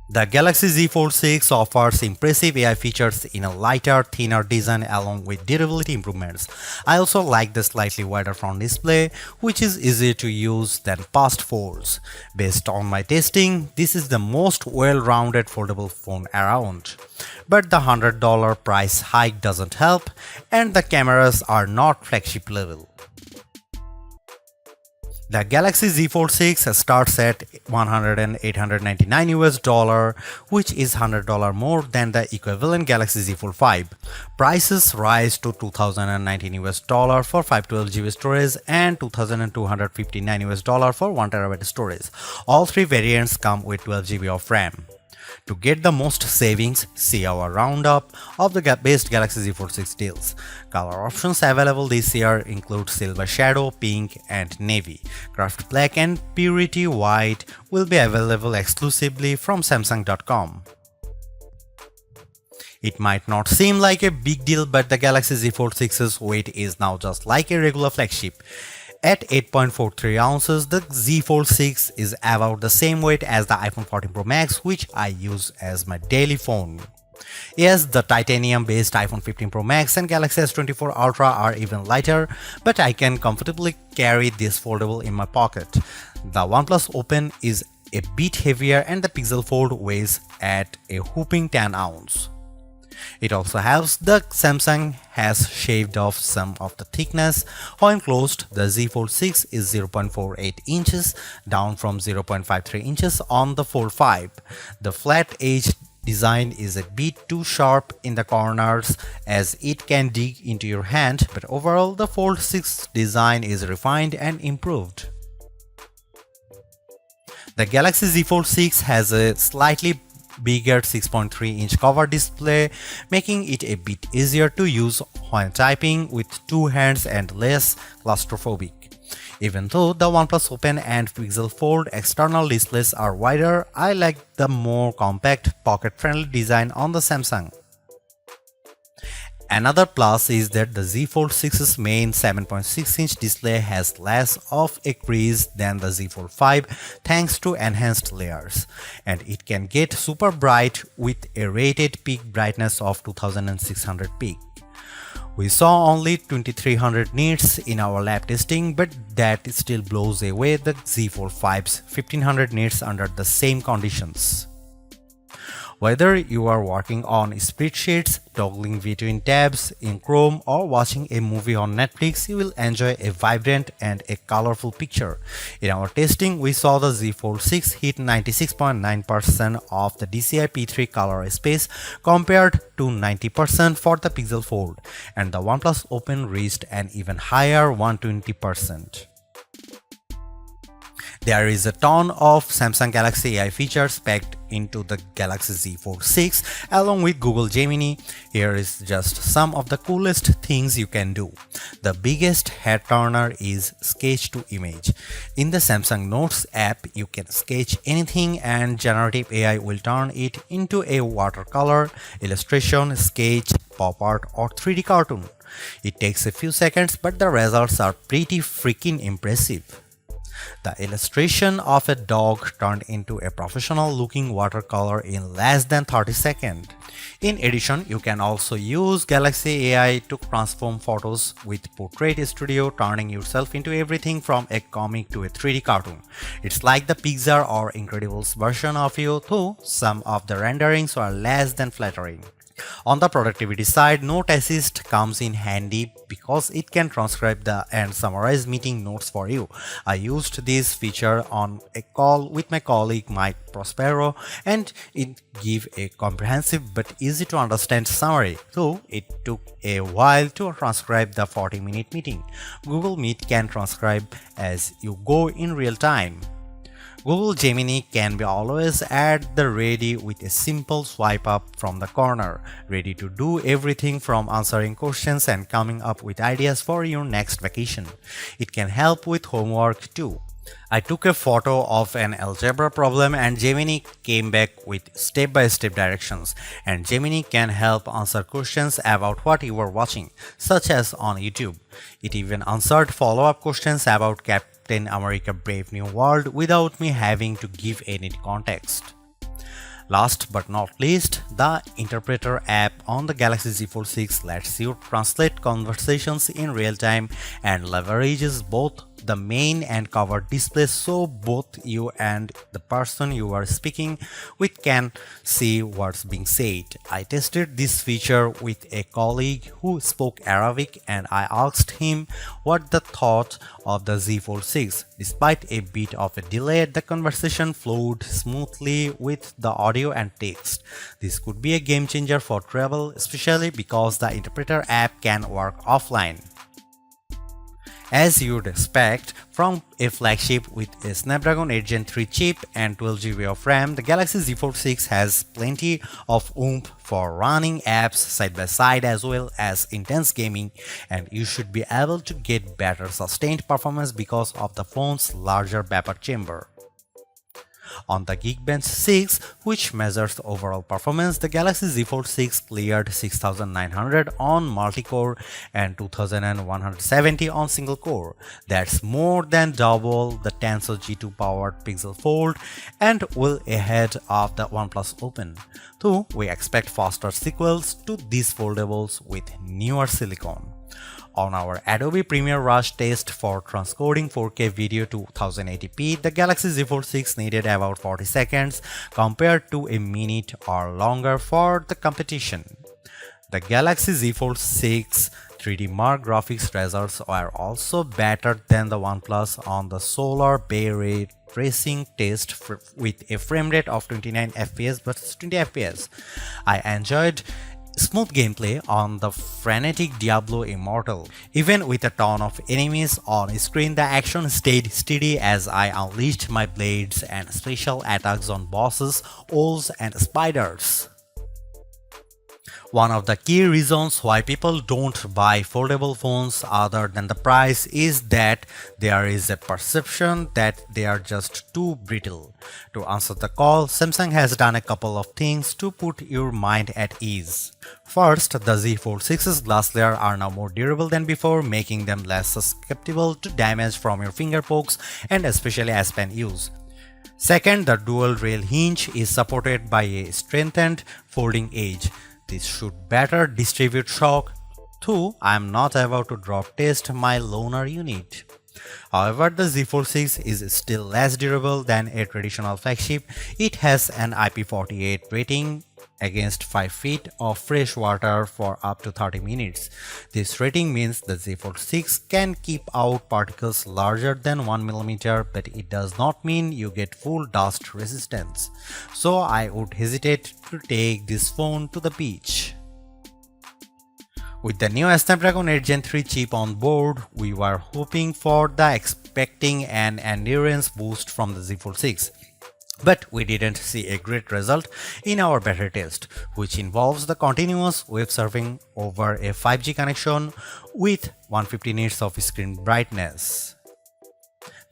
The Galaxy Z Fold 6 offers impressive AI features in a lighter, thinner design along with durability improvements. I also like the slightly wider front display, which is easier to use than past folds. Based on my testing, this is the most well-rounded foldable phone around. But the $100 price hike doesn't help, and the cameras are not flagship level. The Galaxy Z Fold 6 starts at $899 US, which is $100 more than the equivalent Galaxy Z Fold 5. Prices rise to $2019 US for 512 GB storage and $2259 US for 1 TB storage. All three variants come with 12 GB of RAM. To get the most savings, see our roundup of the best Galaxy Z Fold 6 deals. Color options available this year include Silver Shadow, Pink, and Navy. Craft Black and Purity White will be available exclusively from Samsung.com. It might not seem like a big deal, but the Galaxy Z Fold 6's weight is now just like a regular flagship. At 8.43 ounces, the Z Fold 6 is about the same weight as the iPhone 14 Pro Max, which I use as my daily phone. Yes, the titanium-based iPhone 15 Pro Max and Galaxy S24 Ultra are even lighter, but I can comfortably carry this foldable in my pocket. The OnePlus Open is a bit heavier and the Pixel Fold weighs at a whopping 10 ounces. It also helps that Samsung has shaved off some of the thickness. When closed, the Z Fold 6 is 0.48 inches, down from 0.53 inches on the Fold 5. The flat edge design is a bit too sharp in the corners as it can dig into your hand, but overall the Fold 6 design is refined and improved. The Galaxy Z Fold 6 has a slightly bigger 6.3-inch cover display, making it a bit easier to use when typing with two hands and less claustrophobic. Even though the OnePlus Open and Pixel Fold external displays are wider, I like the more compact, pocket-friendly design on the Samsung. Another plus is that the Z Fold 6's main 7.6-inch display has less of a crease than the Z Fold 5 thanks to enhanced layers, and it can get super bright with a rated peak brightness of 2600 peak. We saw only 2300 nits in our lab testing, but that still blows away the Z Fold 5's 1500 nits under the same conditions. Whether you are working on spreadsheets, toggling between tabs in Chrome, or watching a movie on Netflix, you will enjoy a vibrant and a colorful picture. In our testing, we saw the Z Fold 6 hit 96.9% of the DCI P3 color space compared to 90% for the Pixel Fold, and the OnePlus Open reached an even higher 120%. There is a ton of Samsung Galaxy AI features packed into the Galaxy Z Fold 6 along with Google Gemini. Here is just some of the coolest things you can do. The biggest head turner is sketch to image. In the Samsung Notes app, you can sketch anything and generative AI will turn it into a watercolor, illustration, sketch, pop art or 3D cartoon. It takes a few seconds, but the results are pretty freaking impressive. The illustration of a dog turned into a professional-looking watercolor in less than 30 seconds. In addition, you can also use Galaxy AI to transform photos with Portrait Studio, turning yourself into everything from a comic to a 3D cartoon. It's like the Pixar or Incredibles version of you, though some of the renderings are less than flattering. On the productivity side, Note Assist comes in handy because it can transcribe and summarize meeting notes for you. I used this feature on a call with my colleague Mike Prospero, and it gave a comprehensive but easy to understand summary, though it took a while to transcribe the 40-minute meeting. Google Meet can transcribe as you go in real time. Google Gemini can be always at the ready with a simple swipe up from the corner, ready to do everything from answering questions and coming up with ideas for your next vacation. It can help with homework too. I took a photo of an algebra problem and Gemini came back with step-by-step directions, and Gemini can help answer questions about what you were watching, such as on YouTube. It even answered follow-up questions about Captain America Brave New World without me having to give any context. Last but not least, the Interpreter app on the Galaxy Z Fold 6 lets you translate conversations in real time and leverages both the main and cover displays so both you and the person you are speaking with can see what's being said. I tested this feature with a colleague who spoke Arabic and I asked him what the thought of the Z Fold 6. Despite a bit of a delay, the conversation flowed smoothly with the audio and text. This could be a game changer for travel, especially because the Interpreter app can work offline. As you'd expect from a flagship with a Snapdragon 8 Gen 3 chip and 12GB of RAM, the Galaxy Z Fold 6 has plenty of oomph for running apps side by side as well as intense gaming, and you should be able to get better sustained performance because of the phone's larger vapor chamber. On the Geekbench 6, which measures overall performance, the Galaxy Z Fold 6 cleared 6900 on multi-core and 2170 on single-core. That's more than double the Tensor G2 powered Pixel Fold and well ahead of the OnePlus Open. Though we expect faster sequels to these foldables with newer silicon. On our Adobe Premiere Rush test for transcoding 4K video to 1080p, the Galaxy Z Fold 6 needed about 40 seconds compared to a minute or longer for the competition. The Galaxy Z Fold 6 3D Mark graphics results are also better than the OnePlus on the Solar Bay Ray tracing test with a frame rate of 29 fps versus 20 fps. I enjoyed smooth gameplay on the frenetic Diablo Immortal. Even with a ton of enemies on screen, the action stayed steady as I unleashed my blades and special attacks on bosses, owls and spiders. One of the key reasons why people don't buy foldable phones other than the price is that there is a perception that they are just too brittle. To answer the call, Samsung has done a couple of things to put your mind at ease. First, the Z Fold 6's glass layer are now more durable than before, making them less susceptible to damage from your finger pokes and especially as pen use. Second, the dual rail hinge is supported by a strengthened folding edge. This should better distribute shock, though I am not about to drop test my loaner unit. However, the Z Fold 6 is still less durable than a traditional flagship. It has an IP48 rating against 5 feet of fresh water for up to 30 minutes. This rating means the Z Fold 6 can keep out particles larger than 1mm, but it does not mean you get full dust resistance. So I would hesitate to take this phone to the beach. With the new Snapdragon 8 Gen 3 chip on board, we were hoping for the expecting an endurance boost from the Z Fold 6. But we didn't see a great result in our battery test, which involves the continuous web surfing over a 5G connection with 150 nits of screen brightness.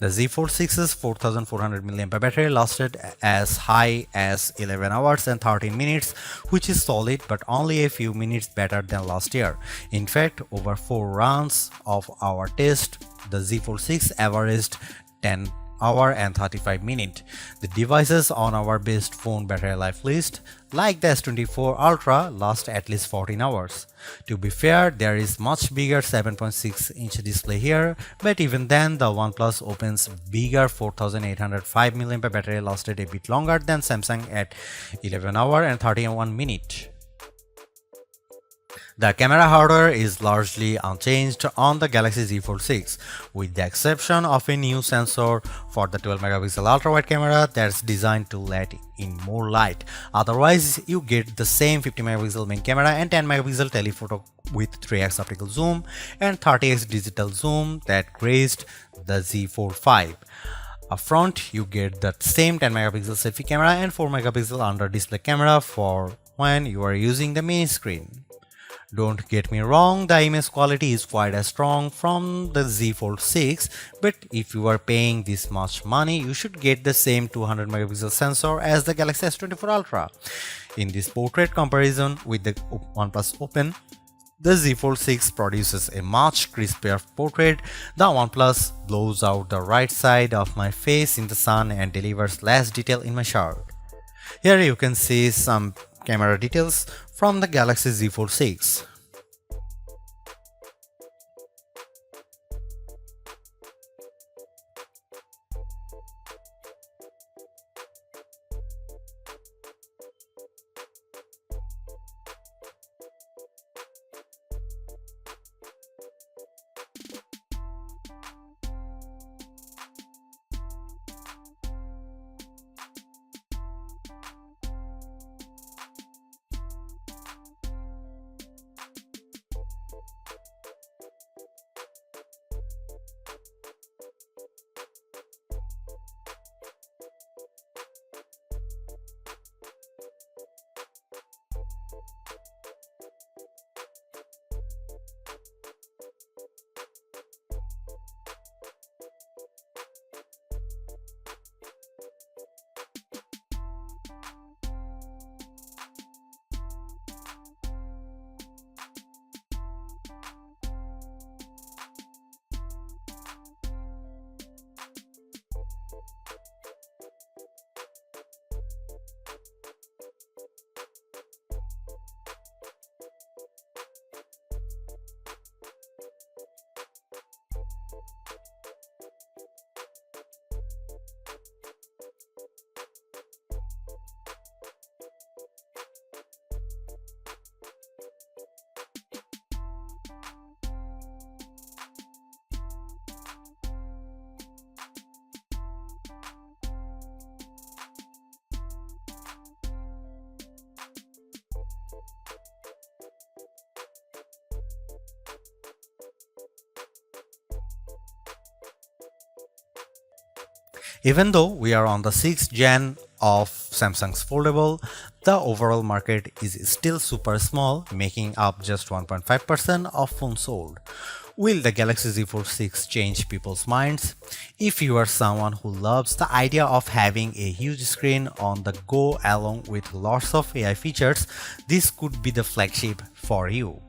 The Z Fold 6's 4400 mAh battery lasted as high as 11 hours and 13 minutes, which is solid but only a few minutes better than last year. In fact, over 4 runs of our test, the Z Fold 6 averaged 10 hour and 35 minutes. The devices on our best phone battery life list, like the S24 Ultra, last at least 14 hours. To be fair, there is much bigger 7.6-inch display here, but even then the OnePlus Open's bigger 4805 mAh battery lasted a bit longer than Samsung at 11 hour and 31 minutes. The camera hardware is largely unchanged on the Galaxy Z Fold 6, with the exception of a new sensor for the 12-megapixel ultra-wide camera that's designed to let in more light. Otherwise, you get the same 50-megapixel main camera and 10-megapixel telephoto with 3x optical zoom and 30x digital zoom that graced the Z Fold 5. Up front, you get the same 10-megapixel selfie camera and 4-megapixel under-display camera for when you are using the main screen. Don't get me wrong, the image quality is quite as strong from the Z Fold 6, but if you are paying this much money, you should get the same 200 megapixel sensor as the Galaxy S24 Ultra. In this portrait comparison with the OnePlus Open, the Z Fold 6 produces a much crispier portrait. The OnePlus blows out the right side of my face in the sun and delivers less detail in my shirt. Here you can see some camera details from the Galaxy Z Fold 6. Even though we are on the 6th gen of Samsung's Foldable, the overall market is still super small, making up just 1.5% of phones sold. Will the Galaxy Z Fold 6 change people's minds? If you are someone who loves the idea of having a huge screen on the go along with lots of AI features, this could be the flagship for you.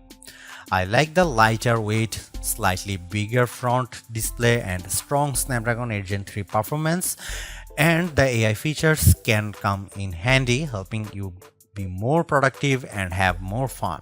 I like the lighter weight, slightly bigger front display and strong Snapdragon 8 Gen 3 performance, and the AI features can come in handy, helping you be more productive and have more fun.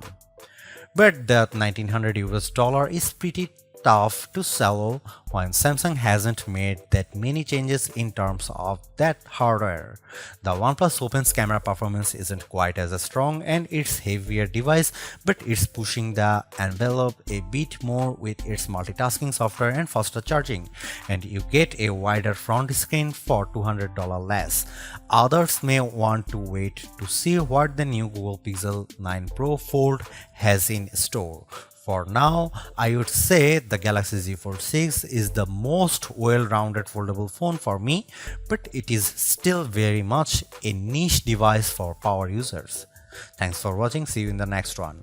But that 1900 US dollar is pretty tough to swallow when Samsung hasn't made that many changes in terms of that hardware. The OnePlus Open's camera performance isn't quite as strong and it's heavier device, but it's pushing the envelope a bit more with its multitasking software and faster charging, and you get a wider front screen for $200 less. Others may want to wait to see what the new Google Pixel 9 Pro Fold has in store. For now, I would say the Galaxy Z Fold 6 is the most well-rounded foldable phone for me, but it is still very much a niche device for power users. Thanks for watching, see you in the next one.